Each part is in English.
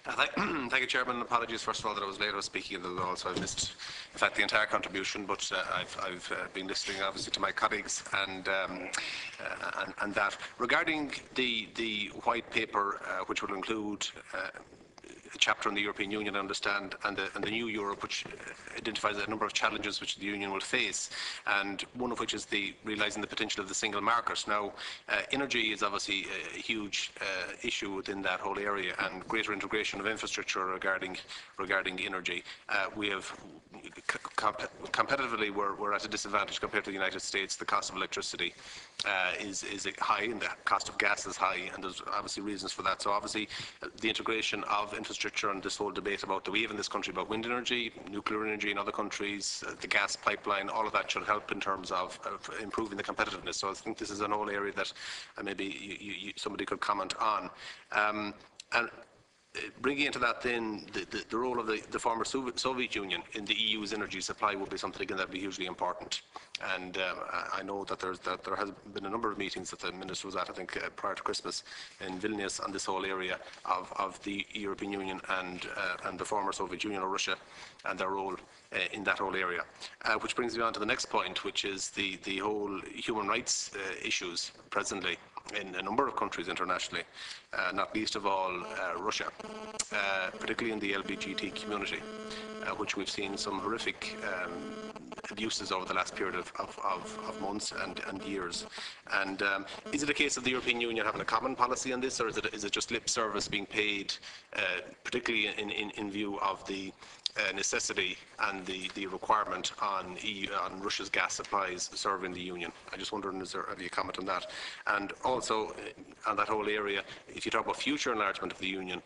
Thank you, Chairman. Apologies, first of all, that I was late. I was speaking in the law, so I missed, in fact, the entire contribution. But I've been listening, obviously, to my colleagues and that regarding the white paper, which will include a chapter on the European Union, I understand, and the new Europe, which identifies a number of challenges which the Union will face, and one of which is realising the potential of the single market. Now, energy is obviously a huge issue within that whole area, and greater integration of infrastructure regarding energy. We have competitively we're at a disadvantage compared to the United States. The cost of electricity is high, and the cost of gas is high, and there's obviously reasons for that. So obviously the integration of infrastructure and this whole debate about the wave in this country about wind energy, nuclear energy in other countries, the gas pipeline, all of that should help in terms of improving the competitiveness. So I think this is an whole area that maybe somebody could comment on. And bringing into that then the role of the former Soviet Union in the EU's energy supply would be something again that would be hugely important. And I know that there has been a number of meetings that the Minister was at, I think, prior to Christmas in Vilnius on this whole area of the European Union and the former Soviet Union or Russia and their role in that whole area. Which brings me on to the next point, which is the whole human rights issues presently in a number of countries internationally, not least of all Russia, particularly in the LGBT community, which we've seen some horrific abuses over the last period of months and years. And is it a case of the European Union having a common policy on this, or is it just lip service being paid, particularly in view of the necessity and the requirement on Russia's gas supplies serving the Union? I just wondering, have you a comment on that? And also on that whole area, if you talk about future enlargement of the Union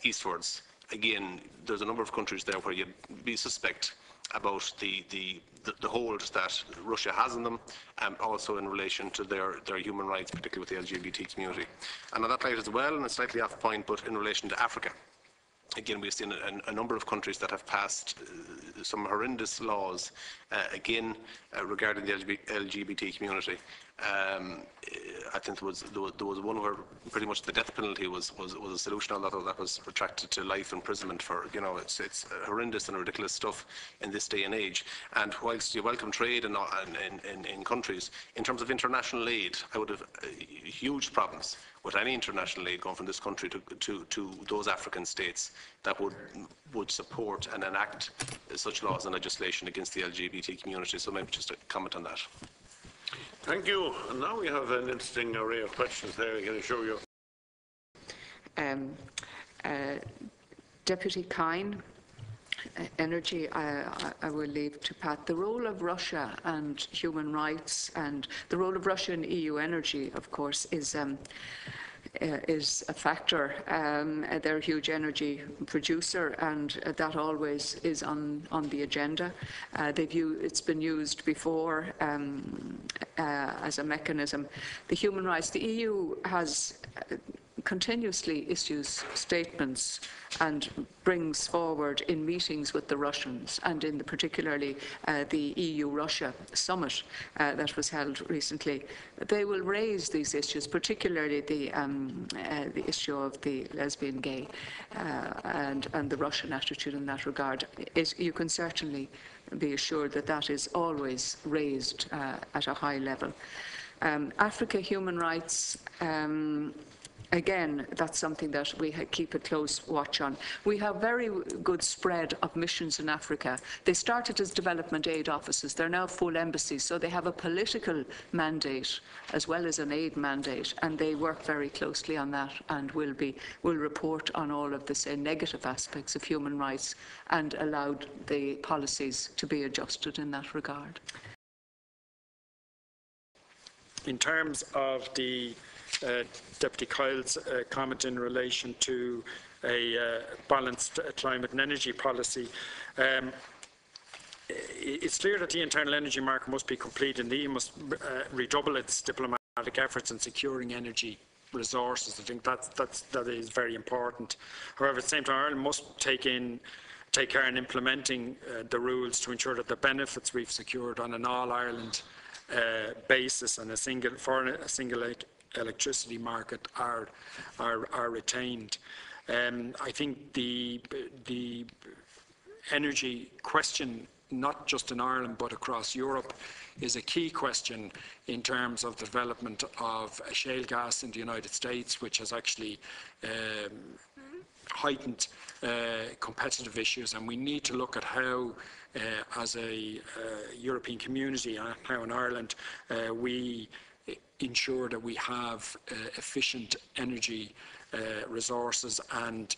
eastwards, again, there's a number of countries there where you'd be suspect about the hold that Russia has on them, and also in relation to their human rights, particularly with the LGBT community. And on that light as well, and it's slightly off point, but in relation to Africa, again, we've seen a number of countries that have passed some horrendous laws, again, regarding the LGBT community. I think there was one where pretty much the death penalty was a solution, although that was retracted to life imprisonment for, it's horrendous and ridiculous stuff in this day and age. And whilst you welcome trade in countries, in terms of international aid, I would have huge problems with any international aid going from this country to those African states that would support and enact such laws and legislation against the LGBT community. So maybe just a comment on that. Thank you. And now we have an interesting array of questions there. I can assure you. Deputy Kyne, Energy, I will leave to Pat. The role of Russia and human rights, and the role of Russia in EU energy, of course, is a factor. They're a huge energy producer, and that always is on the agenda. It's been used before as a mechanism. The human rights, the EU has continuously issues statements and brings forward in meetings with the Russians, and in particularly the EU-Russia summit that was held recently. They will raise these issues, particularly the issue of the lesbian, gay, and the Russian attitude in that regard. You can certainly be assured that that is always raised at a high level. Africa human rights. Again, that's something that we keep a close watch on. We have very good spread of missions in Africa. They started as development aid offices. They're now full embassies, so they have a political mandate as well as an aid mandate, and they work very closely on that and will report on all of the, say, negative aspects of human rights and allow the policies to be adjusted in that regard. In terms of the Deputy Kyle's comment in relation to a balanced climate and energy policy, it's clear that the internal energy market must be complete, and the EU must redouble its diplomatic efforts in securing energy resources. I think that is very important. However, at the same time, Ireland must take care in implementing the rules to ensure that the benefits we've secured on an all-Ireland basis and a single electricity market are retained. I think the energy question, not just in Ireland but across Europe, is a key question in terms of the development of shale gas in the United States, which has actually heightened competitive issues, and we need to look at how, as a European community, and how in Ireland, we ensure that we have efficient energy resources, and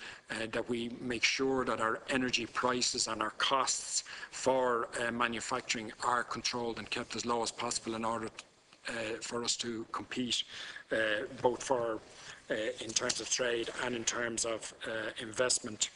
that we make sure that our energy prices and our costs for manufacturing are controlled and kept as low as possible in order for us to compete both for in terms of trade and in terms of investment.